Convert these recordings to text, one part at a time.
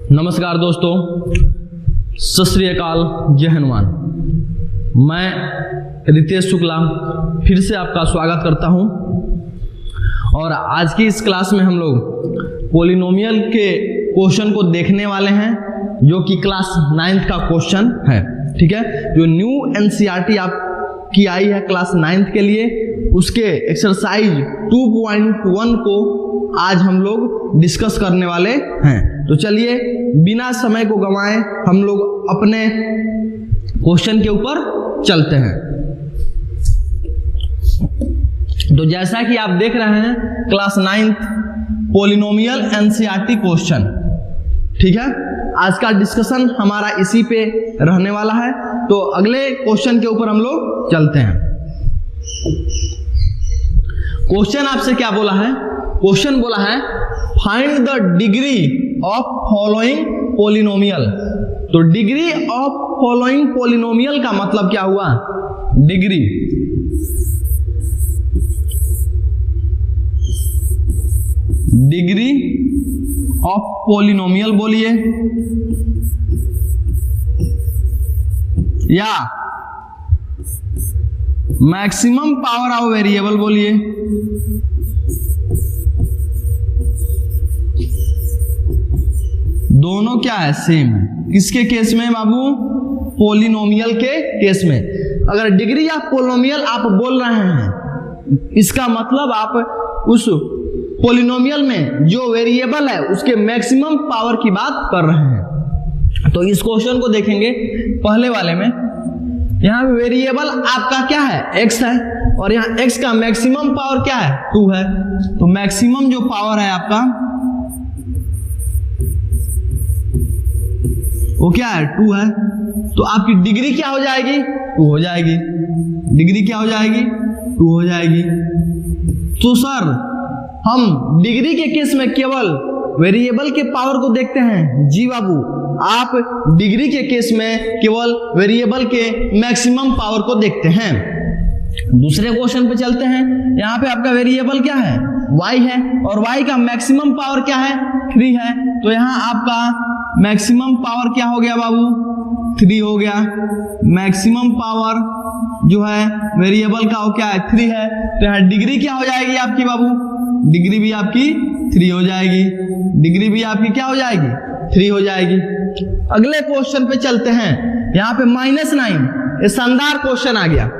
नमस्कार दोस्तों, सत श्री अकाल, जय हनुमान। मैं रितेश शुक्ला फिर से आपका स्वागत करता हूं और आज की इस क्लास में हम लोग पॉलिनोमियल के क्वेश्चन को देखने वाले हैं, जो कि क्लास 9th का क्वेश्चन है। ठीक है, जो न्यू एनसीईआरटी आपकी आई है क्लास 9th के लिए, उसके एक्सरसाइज 2.1 को आज हम लोग डिस्कस करने वाले हैं। तो चलिए बिना समय को गंवाए हम लोग अपने क्वेश्चन के ऊपर चलते हैं। तो जैसा कि आप देख रहे हैं class 9th polynomial NCERT question, ठीक है। आज का डिस्कशन हमारा इसी पे रहने वाला है। तो अगले क्वेश्चन के ऊपर हम लोग चलते हैं। क्वेश्चन आपसे क्या बोला है? क्वेश्चन बोला है find the degree of following polynomial. तो डिग्री ऑफ फॉलोइंग पॉलिनोमियल का मतलब क्या हुआ? डिग्री ऑफ पॉलिनोमियल बोलिए या मैक्सिमम पावर ऑफ वेरिएबल बोलिए। दोनों क्या है? सेम है। किसके केस में बाबू? पॉलिनोमियल के केस में। अगर डिग्री ऑफ पॉलिनोमियल आप बोल रहे हैं, इसका मतलब आप उस पॉलिनोमियल में जो वेरिएबल है उसके मैक्सिमम पावर की बात कर रहे हैं। तो इस क्वेश्चन को देखेंगे पहले वाले में। यहाँ पे वेरिएबल आपका क्या है? x है, और यहाँ x का मैक्सिमम पावर क्या है? 2 है। तो मैक्सिमम जो पावर है आपका वो क्या है? 2 है। तो आपकी डिग्री क्या हो जाएगी? 2 हो जाएगी। डिग्री क्या हो जाएगी? 2 हो जाएगी। तो सर हम डिग्री के केस में केवल वेरिएबल के पावर को देखते हैं? जी बाबू, आप डिग्री के केस में केवल वेरिएबल के मैक्सिमम पावर को देखते हैं। दूसरे क्वेश्चन पे चलते हैं। यहाँ पे आपका वेरिएबल क्या है? y है, और y का मैक्सिमम पावर क्या है? 3 है। तो यहाँ आपका मैक्सिमम पावर क्या हो गया बाबू? 3 हो गया। मैक्सिमम पावर जो है वेरिएबल का वो क्या है? 3 है। तो यहाँ डिग्री क्या हो जाएगी आपकी बाबू? डिग्री भी आपकी 3 हो जाएगी। डिग्री भी आपकी क्या हो जाएगी? 3 हो जाएगी। अगले क्वेश्चन पे चलते हैं। यहाँ पे -9, ये शानदार क्वेश्चन आ गया।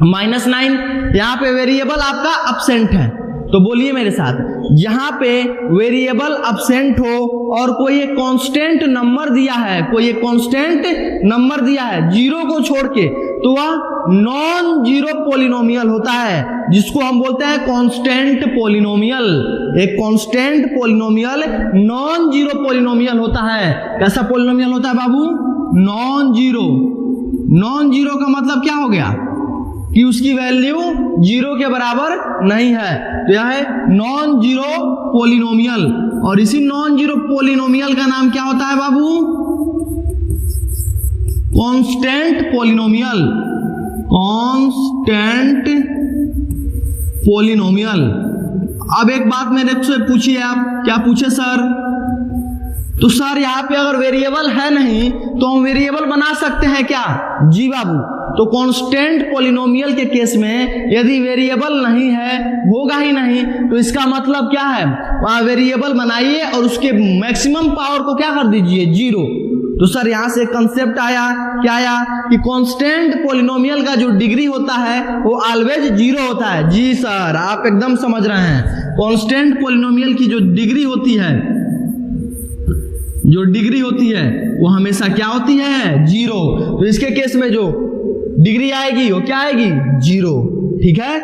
-9 यहाँ पे वेरिएबल आपका अब्सेंट है। तो बोलिए मेरे साथ, यहाँ पे वेरिएबल अब्सेंट हो और कोई एक कांस्टेंट नंबर दिया है, कोई एक कांस्टेंट नंबर दिया है 0 को छोड़ के, तो वह नॉन जीरो पॉलिनोमियल होता है, जिसको हम बोलते हैं कांस्टेंट पॉलिनोमियल। एक constant polynomial non zero polynomial होता है। कैसा पॉलिनोमियल होता है बाबू? Non zero. नॉन जीरो का मतलब क्या हो गया? कि उसकी वैल्यू 0 के बराबर नहीं है। तो यह है नॉन जीरो पॉलिनोमियल, और इसी नॉन जीरो पॉलिनोमियल का नाम क्या होता है बाबू? Constant polynomial. Constant polynomial. अब एक बात मेरे से पूछिए, आप क्या पूछे सर? तो सर यहाँ पे अगर वेरिएबल है नहीं तो हम वेरिएबल बना सकते हैं क्या? जी बाबू। तो कांस्टेंट पॉलिनोमियल के केस में यदि वेरिएबल नहीं है, होगा ही नहीं, तो इसका मतलब क्या है? वहां वेरिएबल बनाइए और उसके मैक्सिमम पावर को क्या कर दीजिए? 0। तो सर यहाँ से कंसेप्ट आया, क्या आया? कि कांस्टेंट पॉलिनोमियल का जो डिग्री होता है वो ऑलवेज 0 होता है। जी सर, आप एकदम समझ रहे हैं। कांस्टेंट पॉलिनोमियल की जो डिग्री होती है, वो हमेशा क्या होती है? 0। तो इसके केस में जो डिग्री आएगी वो क्या आएगी? 0। ठीक है।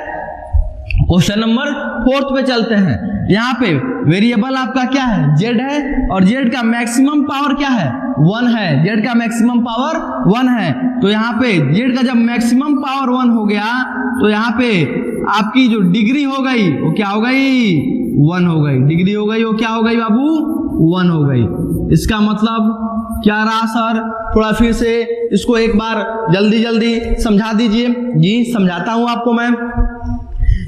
क्वेश्चन नंबर 4 पे चलते हैं। यहाँ पे वेरिएबल आपका क्या है? z है, और z का मैक्सिमम पावर क्या है? 1 है। z का मैक्सिमम पावर 1 है। तो यहाँ पे z का जब मैक्सिमम पावर 1 हो गया, तो यहाँ पे आपकी जो डिग्री हो गई वो क्या हो गई? 1 हो गई। डिग्री हो गई वो क्या हो गई बाबू? 1 हो गई। इसका मतलब क्या रहा सर? थोड़ा फिर से इसको एक बार जल्दी समझा दीजिए। जी समझाता हूं आपको मैं।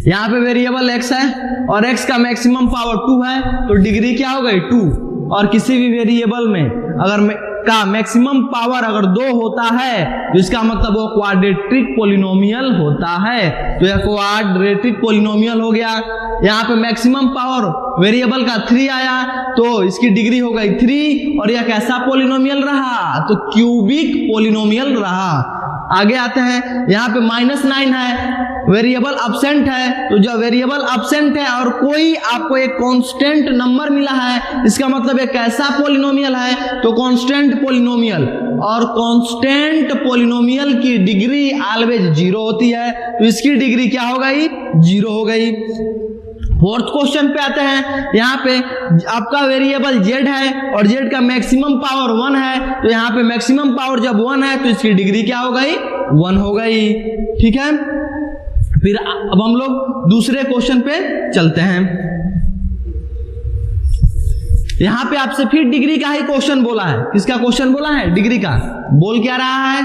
यहाँ पे वेरिएबल x है और x का मैक्सिमम पावर 2 है, तो डिग्री क्या हो गई? 2। और किसी भी वेरिएबल में अगर का मैक्सिमम पावर अगर 2 होता है तो इसका मतलब वो क्वाड्रेटिक पोलिनोमियल होता है। तो यह क्वाड्रेटिक पोलिनोमियल हो गया। यहाँ पे मैक्सिमम पावर वेरिएबल का 3 आया तो इसकी डिग्री हो गई 3 और यह कैसा पोलिनोमियल रहा? तो क्यूबिक पोलिनोमियल रहा। आगे आते हैं, यहाँ पे -9 है, वेरिएबल अब्सेंट है। तो जब वेरिएबल अब्सेंट है और कोई आपको एक कांस्टेंट नंबर मिला है, इसका मतलब एक कैसा पॉलिनोमियल है? तो कांस्टेंट पॉलिनोमियल। और कांस्टेंट पॉलिनोमियल की डिग्री ऑलवेज 0 होती है, तो इसकी डिग्री क्या हो गई? 0 हो गई। फोर्थ क्वेश्चन पे आते हैं। यहाँ पे आपका वेरिएबल z है और z का मैक्सिमम पावर 1 है, तो यहाँ पे मैक्सिमम पावर जब 1 है तो इसकी डिग्री क्या हो गई? 1 हो गई। ठीक है, फिर अब हम लोग दूसरे क्वेश्चन पे चलते हैं। यहां पे आपसे फिर डिग्री का ही क्वेश्चन बोला है। किसका क्वेश्चन बोला है? डिग्री का। बोल क्या रहा है?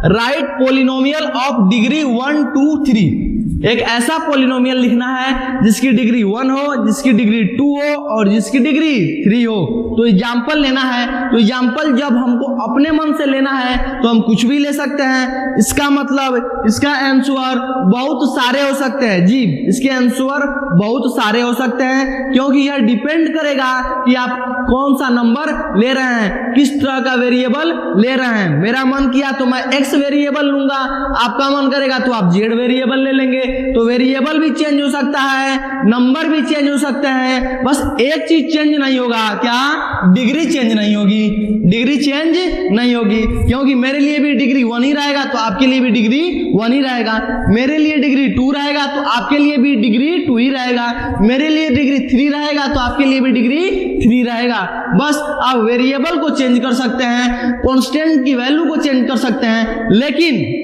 Right polynomial of degree 1, 2, 3। एक ऐसा पॉलिनोमियल लिखना है जिसकी डिग्री 1 हो, जिसकी डिग्री 2 हो और जिसकी डिग्री 3 हो। तो एग्जाम्पल लेना है। तो एग्जाम्पल जब हमको अपने मन से लेना है तो हम कुछ भी ले सकते हैं। इसका मतलब इसका आंसर बहुत सारे हो सकते हैं जी, इसके आंसर बहुत सारे हो सकते हैं, क्योंकि यह डिपेंड करेगा कि आप कौन सा नंबर ले रहे हैं, किस तरह का वेरिएबल ले रहे हैं। मेरा मन किया तो मैं x वेरिएबल लूंगा, आपका मन करेगा तो आप z वेरिएबल ले लेंगे। तो वेरिएबल भी चेंज हो सकता है, नंबर भी चेंज हो सकते हैं, बस एक चीज चेंज नहीं होगा, क्या? डिग्री चेंज नहीं होगी। डिग्री चेंज नहीं होगी, क्योंकि मेरे लिए भी डिग्री 1 ही रहेगा तो आपके लिए भी डिग्री 1 ही रहेगा। मेरे लिए डिग्री 2 रहेगा तो आपके लिए भी डिग्री 2 ही रहेगा। मेरे लिए डिग्री 3 रहेगा तो आपके लिए भी डिग्री 3 रहेगा। बस आप वेरिएबल को चेंज कर सकते हैं, कांस्टेंट की वैल्यू को चेंज कर सकते हैं, लेकिन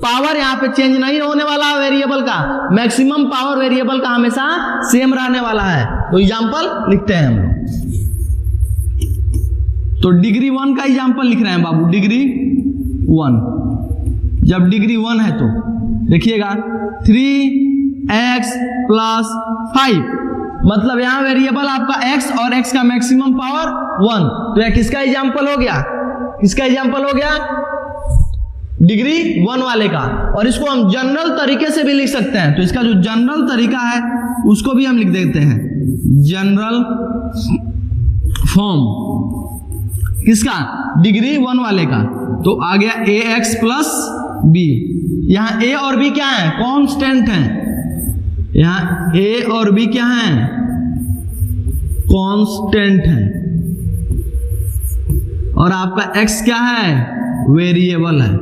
पावर यहाँ पे चेंज नहीं होने वाला है वेरिएबल का। मैक्सिमम पावर वेरिएबल का हमेशा सेम रहने वाला है। तो एग्जांपल लिखते हैं हम लोग। तो डिग्री 1 का एग्जांपल लिख रहे हैं बाबू, डिग्री 1। जब डिग्री 1 है तो देखिएगा 3x + 5, मतलब यहाँ वेरिएबल आपका x और x का मैक्सिमम पावर 1। तो यह किसका एग्जांपल हो गया? किसका एग्जांपल हो गया? डिग्री 1 वाले का। और इसको हम जनरल तरीके से भी लिख सकते हैं। तो इसका जो जनरल तरीका है उसको भी हम लिख देते हैं, जनरल फॉर्म किसका? डिग्री 1 वाले का। तो आ गया ax + b। यहाँ a और b क्या है? कांस्टेंट है। यहाँ a और b क्या है? कांस्टेंट है। और आपका x क्या है? वेरिएबल है।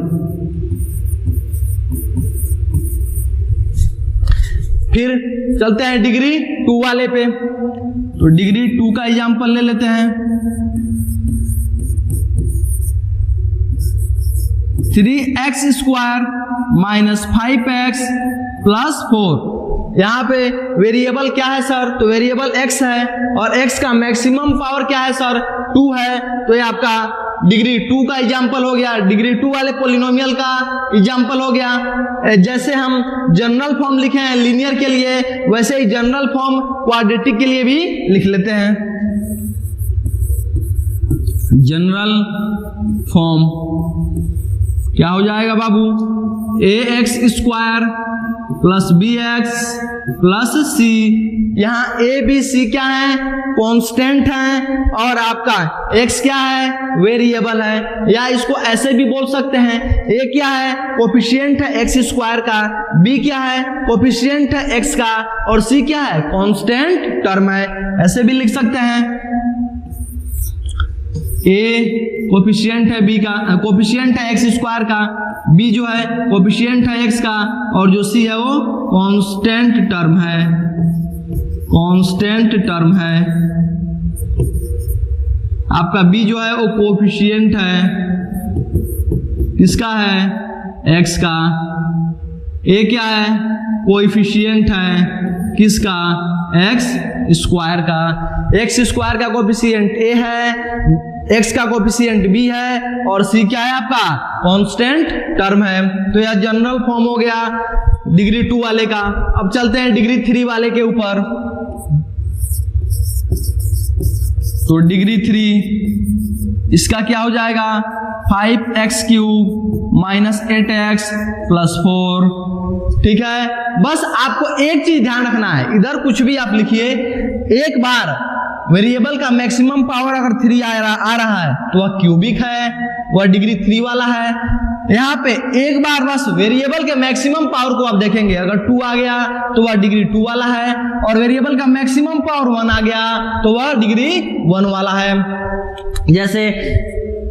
फिर चलते हैं डिग्री 2 वाले पे। तो डिग्री 2 का एग्जांपल ले लेते हैं। 3x² - 5x + 4। यहाँ पे वेरिएबल क्या है सर? तो वेरिएबल x है और x का मैक्सिमम पावर क्या है सर? 2 है। तो ये आपका डिग्री 2 का एग्जांपल हो गया, डिग्री 2 वाले पॉलिनोमियल का एग्जांपल हो गया। जैसे हम जनरल फॉर्म लिखे हैं लीनियर के लिए, वैसे ही जनरल फॉर्म क्वाड्रेटिक के लिए भी लिख लेते हैं। जनरल फॉर्म क्या हो जाएगा बाबू? ax² + bx + c। यहाँ a b c क्या है? कांस्टेंट है और आपका x क्या है? वेरिएबल है। या इसको ऐसे भी बोल सकते हैं, a क्या है? कोफिशिएंट है x² का, b क्या है? कोफिशिएंट है x का, और c क्या है? कांस्टेंट टर्म है। ऐसे भी लिख सकते हैं, a कोफिशिएंट है b का, कोफिशिएंट है x² का, b जो है कोफिशिएंट है x का, और जो c है वो कांस्टेंट टर्म है। कांस्टेंट टर्म है। आपका b जो है वो कोफिशिएंट है, किसका है? x का। a क्या है? कोएफिशिएंट है, किसका? x² का। x² का कोफिशिएंट a है, x का कोफिशिएंट b है, और c क्या है आपका? कांस्टेंट टर्म है। तो यह जनरल फॉर्म हो गया डिग्री 2 वाले का। अब चलते हैं डिग्री 3 वाले के ऊपर। तो डिग्री 3 इसका क्या हो जाएगा 5x³ माइनस 8x प्लस 4। ठीक है, बस आपको एक चीज ध्यान रखना है, इधर कुछ भी आप लिखिए, एक बार वेरिएबल का मैक्सिमम पावर अगर 3 आ रहा है तो वह क्यूबिक है, वह डिग्री 3 वाला है। यहाँ पे एक बार बस वेरिएबल के मैक्सिमम पावर को आप देखेंगे, अगर 2 आ गया तो वह डिग्री 2 वाला है, और वेरिएबल का मैक्सिमम पावर 1 आ गया तो वह डिग्री 1 वाला है। जैसे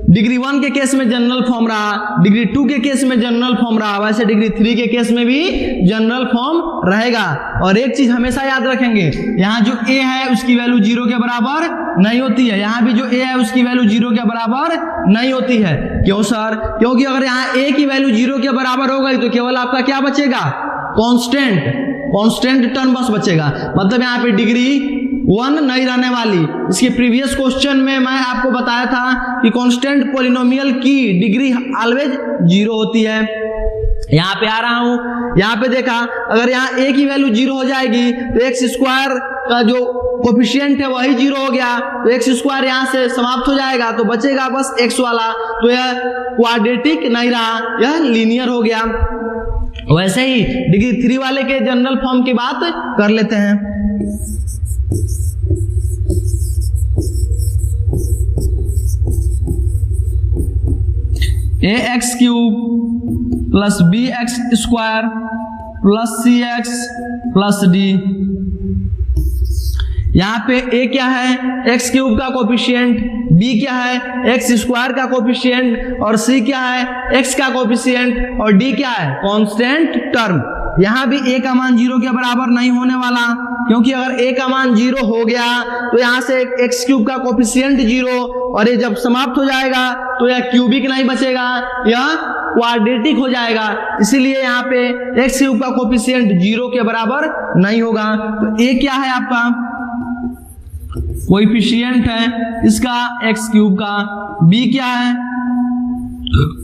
डिग्री 1 के केस में जनरल फॉर्म रहा, डिग्री 2 के केस में जनरल फॉर्म रहा, वैसे डिग्री 3 के केस में भी जनरल फॉर्म रहेगा। और एक चीज हमेशा याद रखेंगे, यहाँ जो a है उसकी वैल्यू 0 के बराबर नहीं होती है, यहाँ भी जो a है उसकी वैल्यू 0 के बराबर नहीं होती है। क्यों सर? क्योंकि अगर यहाँ a की वैल्यू 0 के बराबर हो गई तो केवल आपका क्या बचेगा, कांस्टेंट टर्म बस बचेगा। मतलब यहाँ पे डिग्री 1 नहीं रहने वाली। इसके प्रीवियस क्वेश्चन में मैं आपको बताया था कि कांस्टेंट पॉलिनोमियल की डिग्री ऑलवेज 0 होती है। यहाँ पे आ रहा हूं, यहाँ पे देखा अगर यहाँ a की वैल्यू 0 हो जाएगी तो x² का जो कोफिशिएंट है वही 0 हो गया, तो x² यहाँ से समाप्त हो जाएगा, तो बचेगा बस x वाला। तो यह क्वाड्रेटिक नहीं रहा, यह लीनियर हो गया। वैसे ही डिग्री 3 वाले के जनरल फॉर्म की बात कर लेते हैं। ax³ plus bx² plus cx plus d। यहाँ पे a क्या है, x³ का कोफिशिएंट, b क्या है, x² का कोफिशिएंट, और c क्या है, x का कोफिशिएंट, और d क्या है, कांस्टेंट टर्म। यहाँ भी a का मान 0 के बराबर नहीं होने वाला, क्योंकि अगर a का मान 0 हो गया तो यहाँ से x³ का कोफिशिएंट 0, और ये जब समाप्त हो जाएगा तो यह क्यूबिक नहीं बचेगा, यह क्वाड्रेटिक हो जाएगा। इसीलिए यहाँ पे x³ का कोफिशिएंट 0 के बराबर नहीं होगा। तो a क्या है आपका, कोएफिशिएंट है इसका x³ का, b क्या है,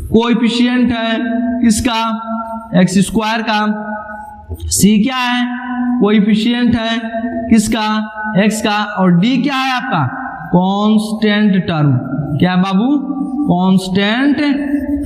कोएफिशिएंट है इसका x² का, c क्या है, कोएफिशिएंट है किसका, x का, और d क्या है आपका, कांस्टेंट टर्म। क्या है बाबू, कांस्टेंट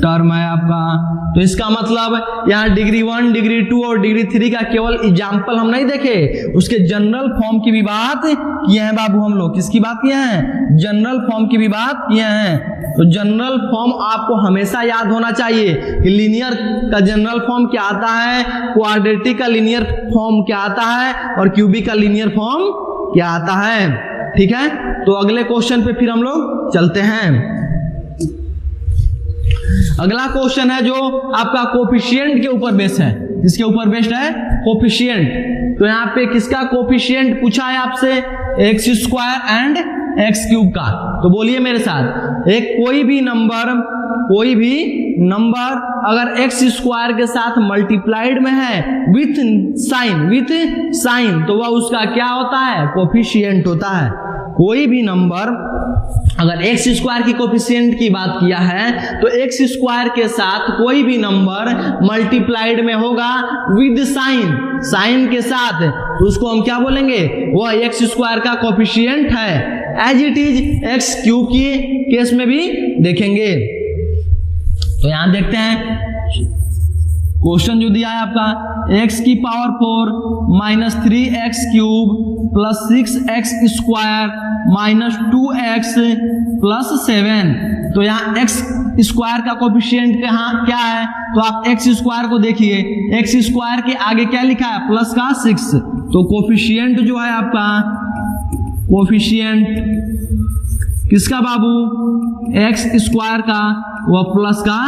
टर्म है आपका। तो इसका मतलब यहाँ डिग्री 1, डिग्री 2 और डिग्री 3 का केवल एग्जाम्पल हम नहीं देखे, उसके जनरल फॉर्म की भी बात किए हैं बाबू हम लोग। किसकी बात किए हैं, जनरल फॉर्म की भी बात किए हैं। तो जनरल फॉर्म आपको हमेशा याद होना चाहिए कि लीनियर का जनरल फॉर्म क्या आता है, क्वाड्रेटिक का लीनियर फॉर्म क्या आता है, और क्यूबिक का लीनियर फॉर्म क्या आता है। ठीक है, तो अगले क्वेश्चन पे फिर हम लोग चलते हैं। अगला क्वेश्चन है जो आपका कोफिशिएंट के ऊपर बेस्ड है। किसके ऊपर बेस्ड है, कोफिशिएंट। तो यहाँ पे किसका कोफिशिएंट पूछा है आपसे, x² एंड x³ का। तो बोलिए मेरे साथ, एक कोई भी नंबर अगर x² के साथ मल्टीप्लाइड में है विथ साइन, तो वह उसका क्या होता है, कोफिशिएंट होता है। कोई भी नंबर अगर x² की कोफिशिएंट की बात किया है तो x² के साथ कोई भी नंबर मल्टीप्लाइड में होगा विद साइन के साथ, तो उसको हम क्या बोलेंगे, वह x² का कोफिशिएंट है। एज इट इज x³ की केस में भी देखेंगे। तो यहां देखते हैं क्वेश्चन जो दिया है आपका, x⁴ minus 3x³ plus 6x² minus 2x plus 7। तो यहाँ x² का कोफिशिएंट क्या है, तो आप x² को देखिए, x² के आगे क्या लिखा है, प्लस का 6। तो कोफिशिएंट जो है आपका, कोफिशिएंट किसका बाबू, x² का, वह प्लस का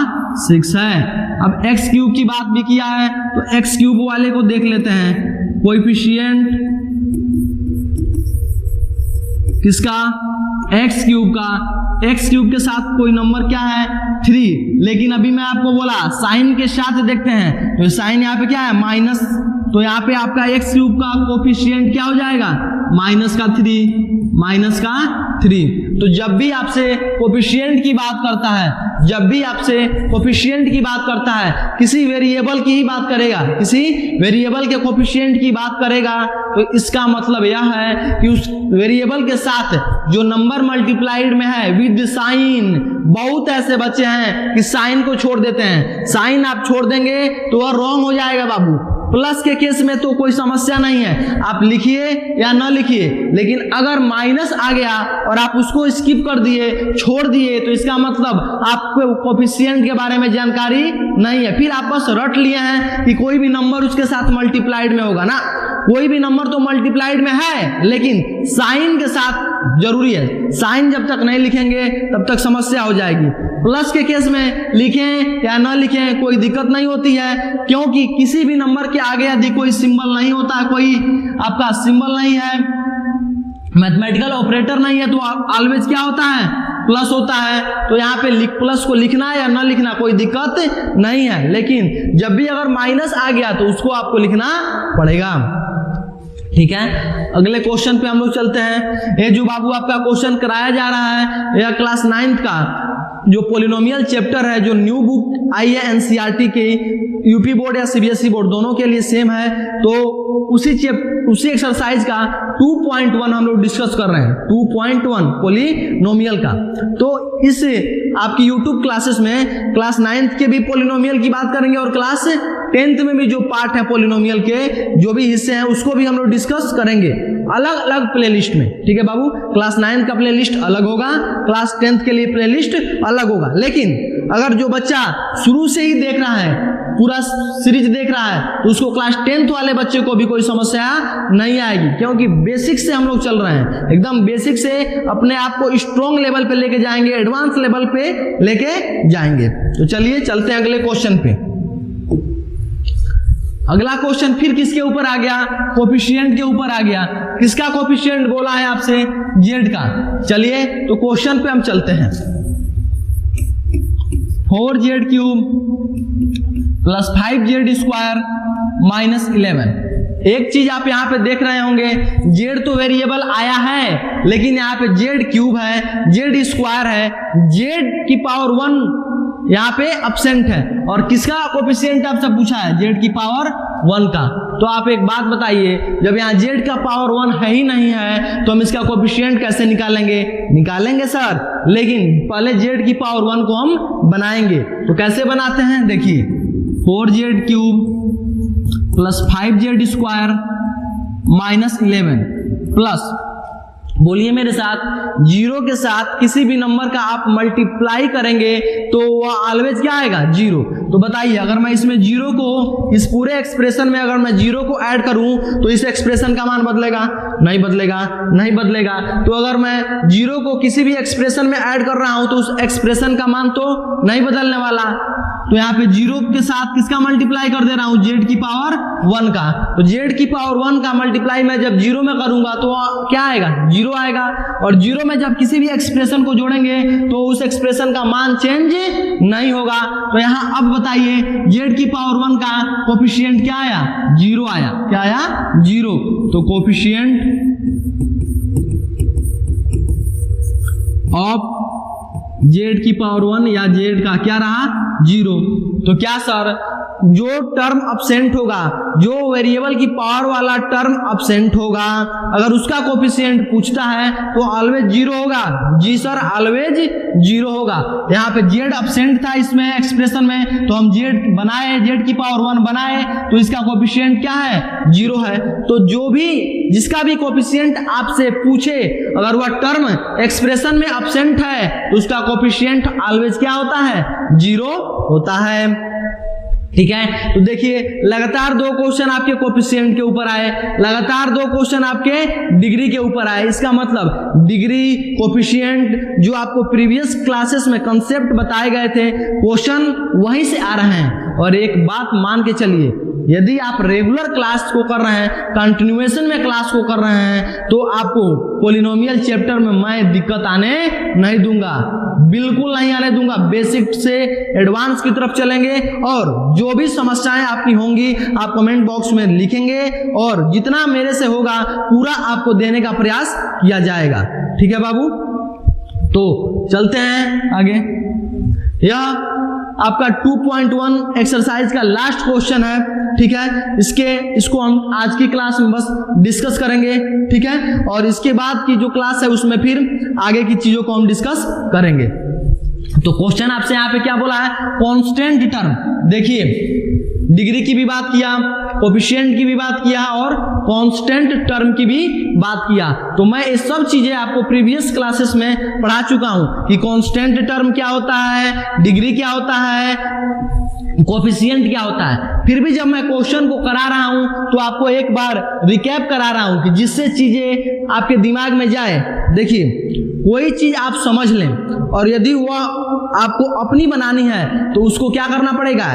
6 है। अब x³ की बात भी किया है तो x³ वाले को देख लेते हैं। कोएफिशिएंट किसका, x³ का, x³ के साथ कोई नंबर क्या है, 3। लेकिन अभी मैं आपको बोला साइन के साथ देखते हैं, तो साइन यहाँ पे क्या है, माइनस। तो यहाँ पे आपका x³ का कोफिशिएंट क्या हो जाएगा, माइनस का 3। 3। तो जब भी आपसे कोफिशिएंट की बात करता है, जब भी आपसे कोफिशिएंट की बात करता है, किसी वेरिएबल की ही बात करेगा, किसी वेरिएबल के कोफिशिएंट की बात करेगा, तो इसका मतलब यह है कि उस वेरिएबल के साथ जो नंबर मल्टीप्लाइड में है विद साइन, बहुत ऐसे बच्चे हैं कि साइन को छोड़ देते हैं। साइन आप छोड़ देंगे तो वह रॉन्ग हो जाएगा बाबू। प्लस के केस में तो कोई समस्या नहीं है, आप लिखिए या न लिखिए, लेकिन अगर माइनस आ गया और आप उसको स्किप कर दिए, छोड़ दिए, तो इसका मतलब आपको कोफिशिएंट के बारे में जानकारी नहीं है। फिर आप बस रट लिए हैं कि कोई भी नंबर उसके साथ मल्टीप्लाइड में होगा ना, कोई भी नंबर तो मल्टीप्लाइड में है, लेकिन साइन के साथ जरूरी है। साइन जब तक नहीं लिखेंगे तब तक समस्या हो जाएगी। प्लस के केस में लिखें या न लिखें कोई दिक्कत नहीं होती है, क्योंकि किसी भी नंबर के आगे यदि कोई सिंबल नहीं होता है, कोई आपका सिंबल नहीं है, मैथमेटिकल ऑपरेटर नहीं है, तो ऑलवेज क्या होता है, प्लस होता है। तो यहाँ पे प्लस को लिखना है या न लिखना कोई दिक्कत नहीं है, लेकिन जब भी अगर माइनस आ गया तो उसको आपको लिखना पड़ेगा। ठीक है, अगले क्वेश्चन पे हम लोग चलते हैं। ये जो बाबू आपका क्वेश्चन कराया जा रहा है, यह क्लास 9th का जो पोलिनोमियल चैप्टर है, जो न्यू बुक आई है एनसीईआरटी की, यूपी बोर्ड या सीबीएसई बोर्ड दोनों के लिए सेम है, तो उसी एक्सरसाइज का 2.1 हम लोग डिस्कस कर रहे हैं, 2.1 पोलिनोमियल का। तो इस आपकी यूट्यूब क्लासेस में क्लास 9th के भी पोलिनोमियल की बात करेंगे और क्लास 10th में भी जो पार्ट है पोलिनोमियल के जो भी हिस्से हैं उसको भी हम लोग डिस्कस करेंगे अलग अलग प्लेलिस्ट में। ठीक है बाबू, क्लास 9th का प्लेलिस्ट अलग होगा, क्लास 10th के लिए प्लेलिस्ट अलग होगा। लेकिन अगर जो बच्चा शुरू से ही देख रहा है, पूरा सीरीज देख रहा है, तो उसको क्लास 10th वाले बच्चे को भी कोई समस्या नहीं आएगी, क्योंकि बेसिक से हम लोग चल रहे हैं, एकदम बेसिक से अपने आप को स्ट्रॉन्ग लेवल पे लेके जाएंगे, एडवांस लेवल पे लेके जाएंगे। तो चलिए चलते हैं अगले क्वेश्चन पे। अगला क्वेश्चन फिर किसके ऊपर आ गया, कोफिशिएंट के ऊपर आ गया। किसका कोफिशिएंट बोला है आपसे, जेड का। चलिए तो क्वेश्चन पे हम चलते हैं। 4z cube plus 5z square minus 11। एक चीज आप यहाँ पे देख रहे होंगे, जेड तो वेरिएबल आया है, लेकिन यहाँ पे जेड क्यूब है, जेड स्क्वायर है, जेड की पावर 1 यहाँ पे अब्सेंट है, और किसका कोफिशिएंट आपसे पूछा है, जेड की पावर 1 का। तो आप एक बात बताइए, जब यहाँ जेड का पावर 1 है ही नहीं है तो हम इसका कोफिशिएंट कैसे निकालेंगे? निकालेंगे सर, लेकिन पहले जेड की पावर 1 को हम बनाएंगे। तो कैसे बनाते हैं, देखिए 4z cube plus 5z square minus 11 plus, बोलिए मेरे साथ, 0 के साथ किसी भी नंबर का आप मल्टीप्लाई करेंगे तो वह ऑलवेज क्या आएगा, 0। तो बताइए, अगर मैं इसमें 0 को, इस पूरे एक्सप्रेशन में अगर मैं 0 को ऐड करूं तो इस एक्सप्रेशन का मान बदलेगा? नहीं बदलेगा, नहीं बदलेगा। तो अगर मैं 0 को किसी भी एक्सप्रेशन में ऐड कर रहा हूं तो उस एक्सप्रेशन का मान तो नहीं बदलने वाला। तो यहाँ पे 0 के साथ किसका मल्टीप्लाई कर दे रहा हूं, जेड की पावर 1 का। तो जेड की पावर 1 का मल्टीप्लाई मैं जब 0 में करूंगा तो क्या आएगा, 0 आएगा। और 0 में जब किसी भी एक्सप्रेशन को जोड़ेंगे तो उस एक्सप्रेशन का मान चेंज नहीं होगा। तो यहाँ अब बताइए, जेड की पावर 1 का कोफिशिएंट क्या आया, 0 आया। क्या आया, 0। तो कोफिशिएंट ऑफ जेड की पावर 1 या जेड का क्या रहा, 0। तो क्या सर, जो टर्म अब्सेंट होगा, जो वेरिएबल की पावर वाला टर्म अब्सेंट होगा, अगर उसका कोफिशिएंट पूछता है तो ऑलवेज 0 होगा? जी सर, ऑलवेज 0 होगा। यहाँ पे जेड अब्सेंट था इसमें एक्सप्रेशन में, तो हम जेड बनाए, जेड की पावर 1 बनाए, तो इसका कोफिशिएंट क्या है, 0 है। तो जो भी, जिसका भी कोफिशिएंट आपसे पूछे, अगर वह टर्म एक्सप्रेशन में अब्सेंट है तो उसका कोफिशिएंट ऑलवेज क्या होता है, 0 होता है। ठीक है, तो देखिए लगातार 2 क्वेश्चन आपके कोफिशिएंट के ऊपर आए, लगातार 2 क्वेश्चन आपके डिग्री के ऊपर आए। इसका मतलब डिग्री, कोफिशिएंट, जो आपको प्रीवियस क्लासेस में कंसेप्ट बताए गए थे, क्वेश्चन वहीं से आ रहे हैं। और एक बात मान के चलिए, यदि आप रेगुलर क्लास को कर रहे हैं, कंटिन्यूएशन में क्लास को कर रहे हैं, तो आपको पोलिनोमियल चैप्टर में मैं दिक्कत आने नहीं दूंगा, बिल्कुल नहीं आने दूंगा। बेसिक से एडवांस की तरफ चलेंगे, और जो भी समस्याएं आपकी होंगी आप कमेंट बॉक्स में लिखेंगे, और जितना मेरे से होगा पूरा आपको देने का प्रयास किया जाएगा। ठीक है बाबू। तो चलते हैं आगे। यह आपका 2.1 एक्सरसाइज का लास्ट क्वेश्चन है, ठीक है। इसको हम आज की क्लास में बस डिस्कस करेंगे, ठीक है, और इसके बाद की जो क्लास है उसमें फिर आगे की चीजों को हम डिस्कस करेंगे। तो क्वेश्चन आपसे यहाँ पे क्या बोला है, कांस्टेंट टर्म। देखिए डिग्री की भी बात किया, कोफिशिएंट की भी बात किया और कांस्टेंट टर्म की भी बात किया। तो मैं ये सब चीजें आपको प्रीवियस क्लासेस में पढ़ा चुका हूं कि कांस्टेंट टर्म क्या होता है, डिग्री क्या होता है, कोफिशिएंट क्या होता है। फिर भी जब मैं क्वेश्चन को करा रहा हूं तो आपको एक बार रिकैप करा रहा हूं कि जिससे चीजें आपके दिमाग में जाए। देखिए कोई चीज आप समझ लें और यदि वह आपको अपनी बनानी है तो उसको क्या करना पड़ेगा,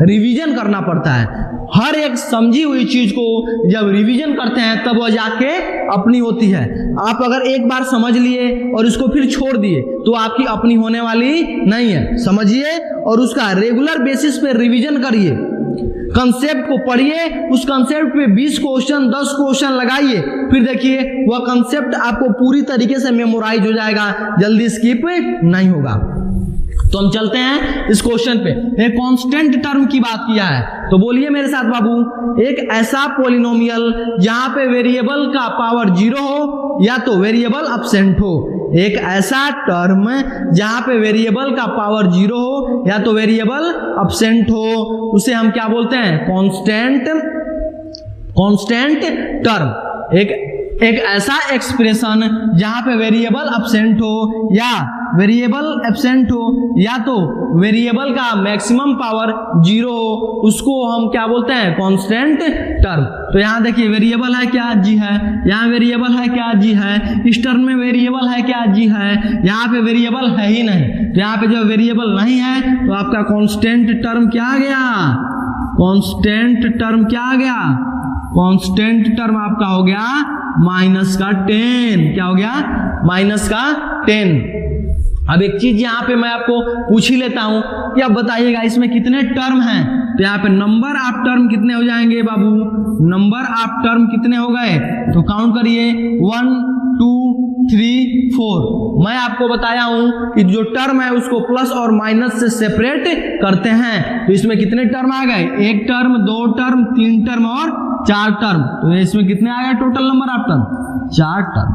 रिवीजन करना पड़ता है। हर एक समझी हुई चीज को जब रिवीजन करते हैं तब वह जाके अपनी होती है। आप अगर एक बार समझ लिए और इसको फिर छोड़ दिए तो आपकी अपनी होने वाली नहीं है। समझिए और उसका रेगुलर बेसिस पे रिवीजन करिए, कंसेप्ट को पढ़िए, उस कंसेप्ट पे 20 क्वेश्चन 10 क्वेश्चन लगाइए, फिर देखिए वह कंसेप्ट आपको पूरी तरीके से मेमोराइज हो जाएगा, जल्दी स्किप नहीं होगा। तो हम चलते हैं इस क्वेश्चन पे। एक कांस्टेंट टर्म की बात किया है तो बोलिए मेरे साथ बाबू, एक ऐसा पॉलिनोमियल जहां पे वेरिएबल का पावर 0 हो या तो वेरिएबल एब्सेंट हो। एक ऐसा टर्म जहां पे वेरिएबल का पावर 0 हो या तो वेरिएबल एब्सेंट हो, उसे हम क्या बोलते हैं, कांस्टेंट टर्म। एक ऐसा एक्सप्रेशन जहां पे वेरिएबल एब्सेंट हो या वेरिएबल एब्सेंट हो या तो वेरिएबल का मैक्सिमम पावर 0 हो, उसको हम क्या बोलते हैं, कांस्टेंट टर्म। तो यहाँ देखिए वेरिएबल है क्या, जी है। यहाँ वेरिएबल है क्या, जी है। इस टर्म में वेरिएबल है क्या, जी है। यहाँ पे वेरिएबल है ही नहीं, तो यहाँ पे जब वेरिएबल नहीं है तो आपका कांस्टेंट टर्म क्या आ गया, कांस्टेंट टर्म क्या आ गया, कांस्टेंट टर्म आपका हो गया माइनस का 10। क्या हो गया, माइनस का 10। अब एक चीज यहाँ पे मैं आपको पूछ ही लेता हूं कि अब बताइएगा इसमें कितने टर्म हैं। तो यहाँ पे नंबर ऑफ टर्म कितने हो जाएंगे बाबू, नंबर ऑफ टर्म कितने हो गए, तो काउंट करिए 1 2 3 4। मैं आपको बताया हूं कि जो टर्म है उसको प्लस और माइनस से सेपरेट करते हैं। तो इसमें कितने टर्म आ गए, 1 टर्म 2 टर्म 3 टर्म और 4 टर्म। तो इसमें कितने आ गए total number of term, 4 term,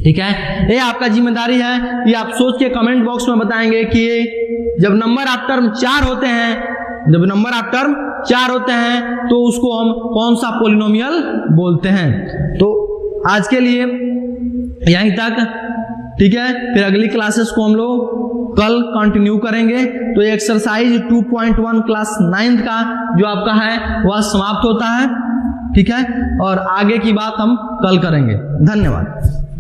ठीक है। ये आपका जिम्मेदारी है कि आप सोच के कमेंट बॉक्स में बताएंगे कि जब नंबर ऑफ टर्म 4 होते हैं, जब नंबर ऑफ टर्म 4 होते हैं तो उसको हम कौन सा पॉलिनोमियल बोलते हैं। तो आज के लिए यहीं तक, ठीक है। फिर अगली क्लासेस को हम लोग कल कंटिन्यू करेंगे। तो एक्सरसाइज 2.1 क्लास 9th का जो आपका है वह समाप्त होता है, ठीक है, और आगे की बात हम कल करेंगे। धन्यवाद।